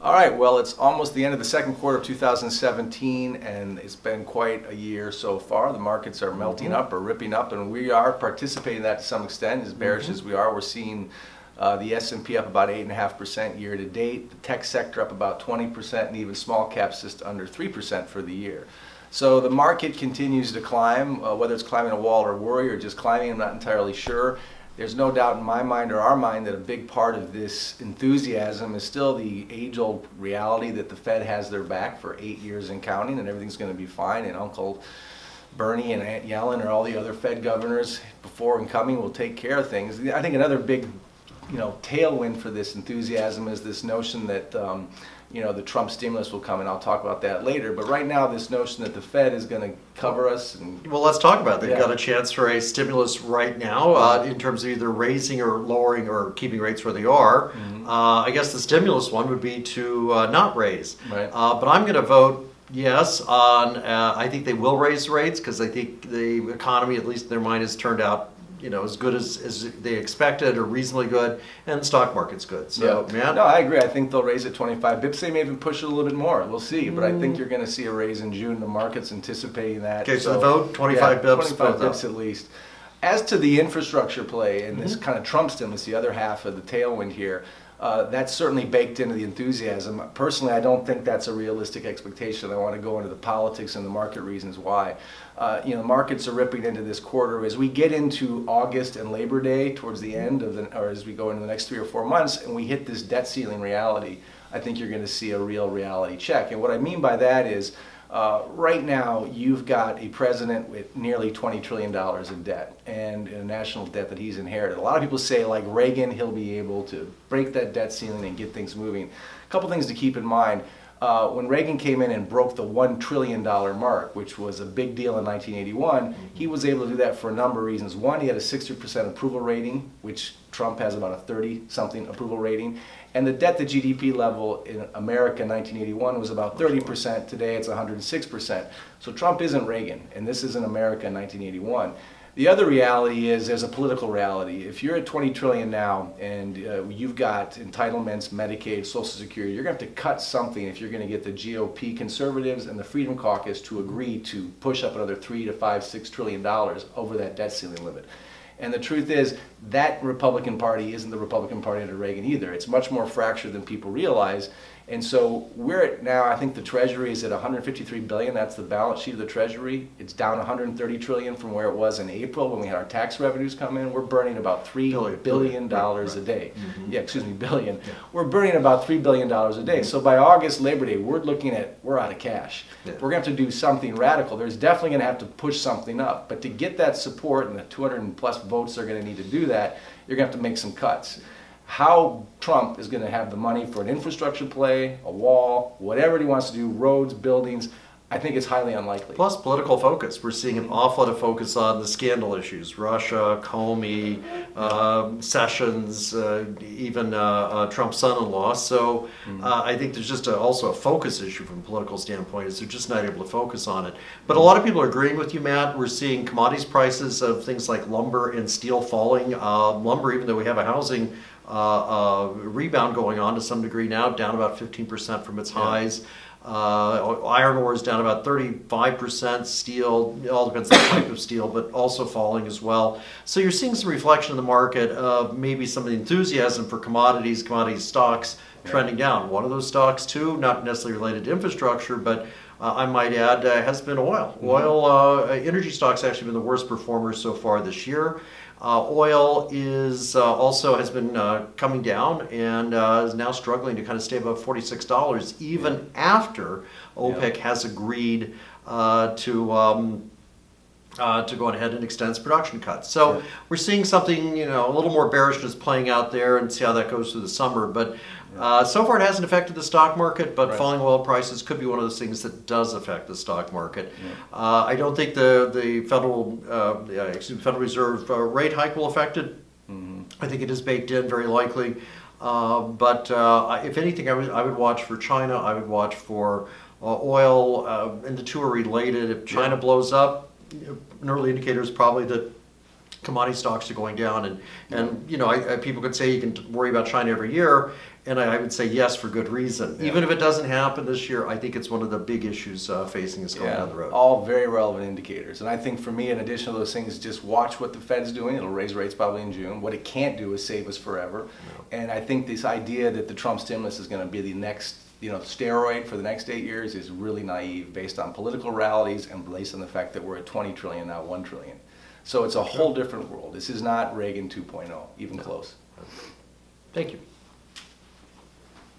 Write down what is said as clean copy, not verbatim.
All right, well, it's almost the end of the second quarter of 2017, and it's been quite a year so far. The markets are melting up or ripping up, and we are participating in that to some extent. As bearish as we are, we're seeing the S&P up about 8.5% year to date, the tech sector up about 20%, and even small caps just under 3% for the year. So the market continues to climb, whether it's climbing a wall or worry or just climbing, I'm not entirely sure. There's no doubt in my mind or our mind that a big part of this enthusiasm is still the age-old reality that the Fed has their back for 8 years and counting, and everything's going to be fine, and Uncle Bernie and Aunt Yellen or all the other Fed governors before and coming will take care of things. I think another big tailwind for this enthusiasm is this notion that the Trump stimulus will come, and I'll talk about that later. But right now, this notion that the Fed is going to cover us. Well, let's talk about it. They've got a chance for a stimulus right now in terms of either raising or lowering or keeping rates where they are. I guess the stimulus one would be to not raise. Right. But I'm going to vote yes on, I think they will raise rates because I think the economy, at least in their mind, has turned out as good as they expected or reasonably good, and the stock market's good. So, Matt? No, I agree. I think they'll raise it 25 bips. They may even push it a little bit more. We'll see. But I think you're going to see a raise in June. The market's anticipating that. Okay, so the vote, 25 bips. 25 bips at least. As to the infrastructure play and this kind of Trump stimulus, the other half of the tailwind here, that's certainly baked into the enthusiasm. Personally, I don't think that's a realistic expectation. I want to go into the politics and the market reasons why. The markets are ripping into this quarter. As we get into August and Labor Day towards the end of or as we go into the next 3 or 4 months, and we hit this debt ceiling reality, I think you're going to see a real reality check. And what I mean by that is, right now, you've got a president with nearly $20 trillion in debt and a national debt that he's inherited. A lot of people say, like Reagan, he'll be able to break that debt ceiling and get things moving. A couple things to keep in mind. When Reagan came in and broke the $1 trillion mark, which was a big deal in 1981, he was able to do that for a number of reasons. One, he had a 60% approval rating, which Trump has about a 30-something approval rating. And the debt to GDP level in America in 1981 was about 30%. Today it's 106%. So Trump isn't Reagan, and this isn't America in 1981. The other reality is there's a political reality. If you're at 20 trillion now and you've got entitlements, Medicaid, Social Security, you're going to have to cut something if you're going to get the GOP conservatives and the Freedom Caucus to agree to push up another $3 to $5, $6 trillion over that debt ceiling limit. And the truth is, that Republican Party isn't the Republican Party under Reagan either. It's much more fractured than people realize. And so we're at now, I think the Treasury is at $153 billion. That's the balance sheet of the Treasury. It's down $130 trillion from where it was in April when we had our tax revenues come in. We're burning about $3 billion a day. Billion. Yeah. We're burning about $3 billion a day. So by August, Labor Day, we're out of cash. Yeah. We're going to have to do something radical. There's definitely going to have to push something up. But to get that support and the 200 plus votes they're going to need to do that, you're going to have to make some cuts. How Trump is going to have the money for an infrastructure play, a wall, whatever he wants to do, roads, buildings, I think it's highly unlikely. Plus political focus. We're seeing an awful lot of focus on the scandal issues. Russia, Comey, Sessions, even Trump's son-in-law. So I think there's just also a focus issue from a political standpoint, is they're just not able to focus on it. But a lot of people are agreeing with you, Matt. We're seeing commodities prices of things like lumber and steel falling. Lumber, even though we have a housing rebound going on to some degree now, down about 15% from its highs. Iron ore is down about 35%. Steel, it all depends on the type of steel, but also falling as well. So you're seeing some reflection in the market of maybe some of the enthusiasm for commodity stocks trending down. One of those stocks, too, not necessarily related to infrastructure, but I might add, has been oil. Energy stocks actually been the worst performers so far this year. Oil is also has been coming down and is now struggling to kind of stay above $46, even after OPEC has agreed to go ahead and extend its production cuts. So we're seeing something, a little more bearishness playing out there, and see how that goes through the summer. But so far it hasn't affected the stock market, but falling oil prices could be one of those things that does affect the stock market. I don't think the Federal Reserve rate hike will affect it. I think it is baked in, very likely. But if anything, I would watch for China. I would watch for oil, and the two are related. If China blows up, an early indicator is probably that commodity stocks are going down, and you know, people could say you can worry about China every year, and I would say yes for good reason. Yeah. Even if it doesn't happen this year, I think it's one of the big issues facing us going down the road. All very relevant indicators. And I think for me, in addition to those things, just watch what the Fed's doing. It'll raise rates probably in June. What it can't do is save us forever. No. And I think this idea that the Trump stimulus is going to be the next, steroid for the next 8 years is really naive, based on political realities and based on the fact that we're at 20 trillion, now 1 trillion. So it's a whole different world. This is not Reagan 2.0, even close. Thank you.